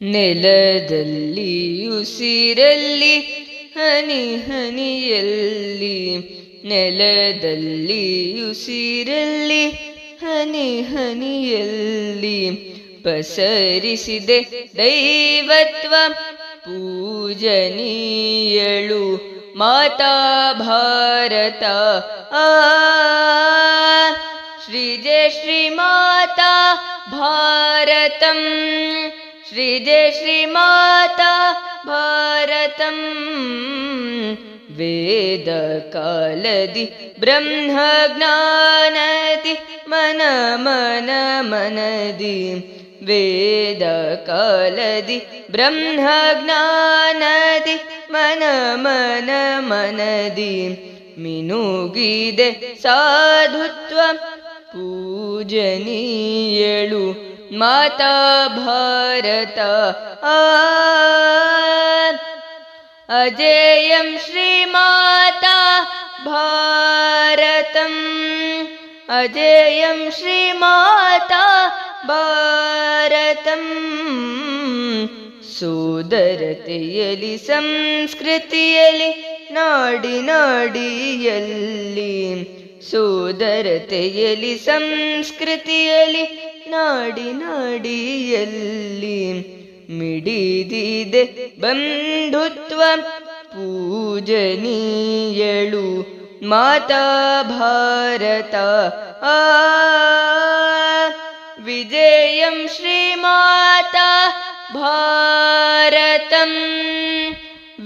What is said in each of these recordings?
ನೆಲದಲ್ಲಿ ಉಸಿರಲ್ಲಿ ಹನಿ ಹನಿಯಲ್ಲಿ, ನೆಲದಲ್ಲಿ ಉಸಿರಲ್ಲಿ ಹನಿ ಹನಿಯಲ್ಲಿ ಪಸರಿಸಿದೆ ದೈವತ್ವ ಪೂಜನೀಯಳು ಮಾತಾ ಭಾರತ. ಶ್ರೀಜಯ ಶ್ರೀ ಮಾತಾ ಭಾರತಂ, ಶ್ರೀಜಯ ಶ್ರೀ ಮಾತಾ ಭಾರತಂ. ವೇದ ಕಾಲದಿ ಬ್ರಹ್ಮ ಜ್ಞಾನದಿ ಮನ ಮನ ಮನದಿ, ವೇದ ಕಾಲದಿ ಬ್ರಹ್ಮ ಜ್ಞಾನದಿ ಮನ ಮನ ಮನದಿ ಮಿನುಗಿದೆ ಸಾಧುತ್ವ ಪೂಜನೀಯಳು ಮಾತಾ ಭಾರತ. ಅಜೇಯಂ ಶ್ರೀ ಮಾತಾ ಭಾರತಂ, ಅಜೇಯಂ ಶ್ರೀ ಮಾತಾ ಭಾರತಂ. ಸೋದರತೆಯಲಿ ಸಂಸ್ಕೃತಿಯಲಿ ನಾಡಿ ನಾಡಿಯಲ್ಲಿ, ಸೋದರತೆಯಲಿ ಸಂಸ್ಕೃತಿಯಲಿ ನಾಡಿ ನಾಡಿಯಲ್ಲಿ ಮಿಡಿದಿದೆ ಬಂಧುತ್ವ ಪೂಜನೀಯಳು ಮಾತಾ ಭಾರತ. ವಿಜಯಂ ಶ್ರೀ ಮಾತಾ ಭಾರತಂ,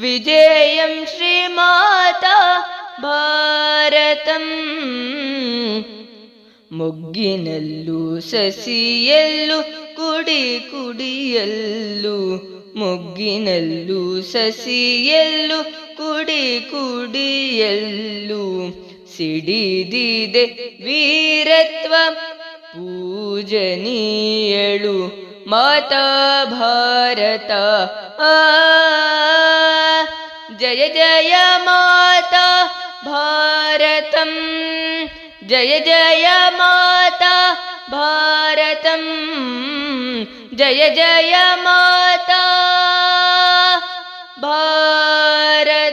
ವಿಜಯಂ ಶ್ರೀ ಮಾತಾ ಭಾರತಂ. ಮೊಗ್ಗಿನಲ್ಲೂ ಸಸಿಯಲ್ಲೂ ಕುಡಿ ಕುಡಿಯಲ್ಲೂ, ಮೊಗ್ಗಿನಲ್ಲೂ ಸಸಿಯಲ್ಲೂ ಕುಡಿ ಕುಡಿಯಲ್ಲೂ ಸಿಡಿದಿದೆ ವೀರತ್ವ ಪೂಜನೀಯಳು ಮಾತಾ ಭಾರತ. ಜಯ ಜಯ ಮಾತಾ ಭಾರತಂ, ಜಯ ಜಯ ಮಾತಾ ಭಾರತಂ, ಜಯ ಜಯ ಮಾತಾ ಭಾರತಂ.